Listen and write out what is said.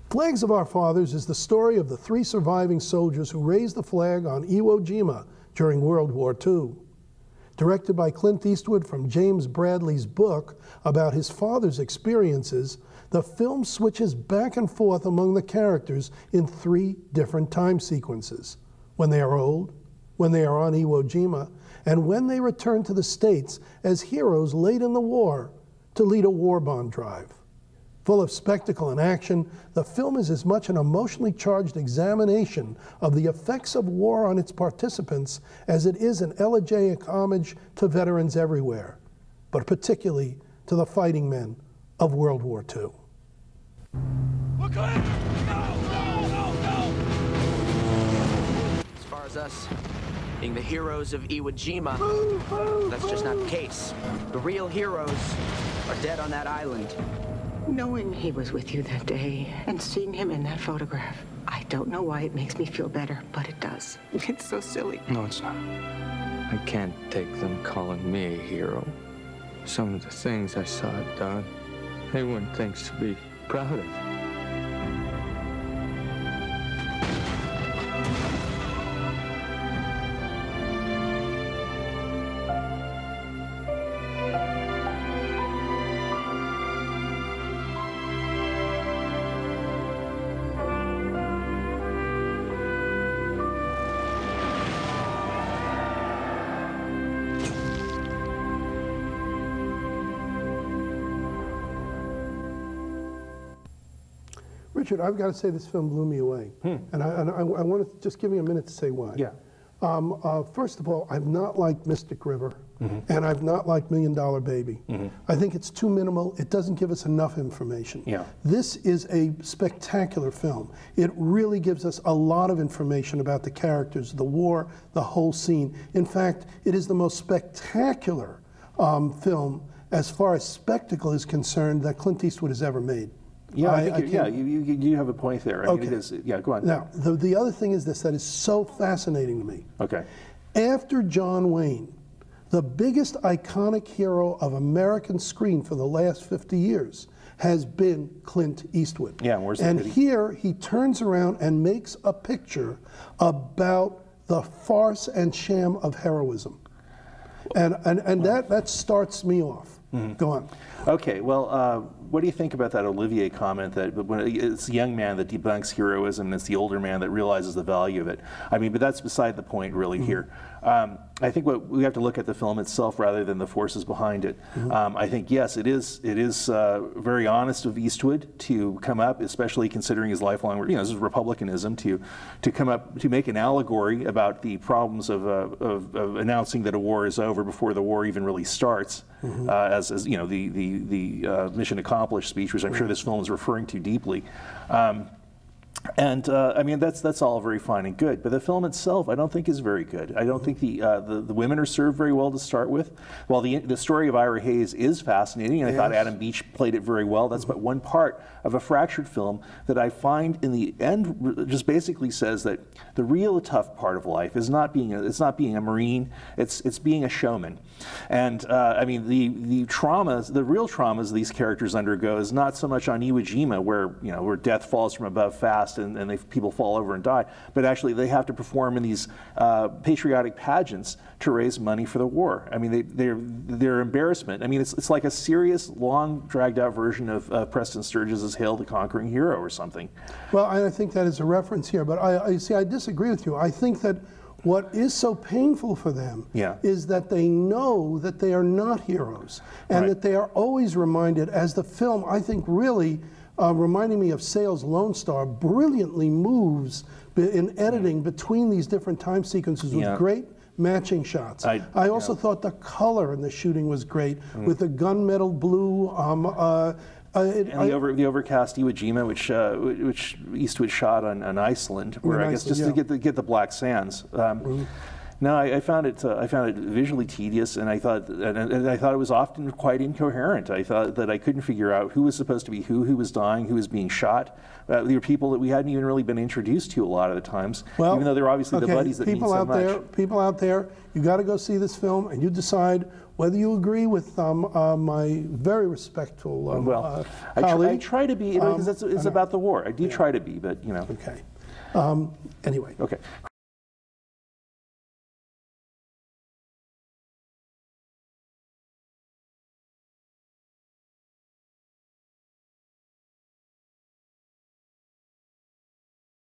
Flags of Our Fathers is the story of the 3 surviving soldiers who raised the flag on Iwo Jima during World War II. Directed by Clint Eastwood from James Bradley's book about his father's experiences, the film switches back and forth among the characters in 3 different time sequences: when they are old, when they are on Iwo Jima, and when they return to the States as heroes late in the war to lead a war bond drive. Full of spectacle and action, the film is as much an emotionally charged examination of the effects of war on its participants as it is an elegiac homage to veterans everywhere, but particularly to the fighting men of World War II. Look ahead! No! As far as us being the heroes of Iwo Jima, that's just not the case. The real heroes are dead on that island. Knowing he was with you that day and seeing him in that photograph, I don't know why it makes me feel better, but it does. It's so silly. No, it's not. I can't take them calling me a hero. Some of the things I saw done, they weren't things to be proud of. Richard, I've got to say this film blew me away. And I want to just give me a minute to say why. Yeah. First of all, I've not liked Mystic River, and I've not liked $1 Million Baby. I think it's too minimal. It doesn't give us enough information. Yeah. This is a spectacular film. It really gives us a lot of information about the characters, the war, the whole scene. In fact, it is the most spectacular film, as far as spectacle is concerned, that Clint Eastwood has ever made. Yeah, I think you have a point there. I mean, it is, yeah, go on. Now, the other thing is this that is so fascinating to me. Okay. After John Wayne, the biggest iconic hero of American screen for the last 50 years has been Clint Eastwood. Yeah, where's the And pity? here he turns around and makes a picture about the farce and sham of heroism. And that starts me off. Go on. Okay, well, what do you think about that Olivier comment that when it's the young man that debunks heroism and it's the older man that realizes the value of it? I mean, but that's beside the point really here. I think what we have to look at the film itself rather than the forces behind it. I think, yes, it is very honest of Eastwood to come up, especially considering his lifelong, you know, this is republicanism, to come up, to make an allegory about the problems of announcing that a war is over before the war even really starts, as you know, the mission accomplished speech, which I'm sure this film is referring to deeply. I mean, that's all very fine and good, but the film itself I don't think is very good. I don't think the women are served very well to start with. While the story of Ira Hayes is fascinating, and I thought Adam Beach played it very well, that's but one part of a fractured film that I find in the end just basically says that the real tough part of life is not being a Marine, it's being a showman. And I mean, the real traumas these characters undergo is not so much on Iwo Jima, where death falls from above fast and people fall over and die, but actually they have to perform in these patriotic pageants to raise money for the war. I mean, their embarrassment. I mean, it's like a serious, long, dragged-out version of Preston Sturges' Hail the Conquering Hero or something. Well, I think that is a reference here, but I disagree with you. I think that what is so painful for them is that they know that they are not heroes, and that they are always reminded, as the film, I think, really reminding me of Sayles' Lone Star, brilliantly moves in editing between these different time sequences with great matching shots. I also thought the color in the shooting was great, with the gunmetal blue. The overcast Iwo Jima, which Eastwood shot on Iceland, where I guess just to get the black sands. No, I found it visually tedious, and I thought it was often quite incoherent. I thought that I couldn't figure out who was supposed to be who was dying, who was being shot. There were people that we hadn't even really been introduced to a lot of the times, Well, even though they're obviously the buddies that mean so much. People out there, you got to go see this film, and you decide whether you agree with my very respectful colleague. I try to be, because it's about the war. I do try to be, but you know. Okay. Anyway. Okay.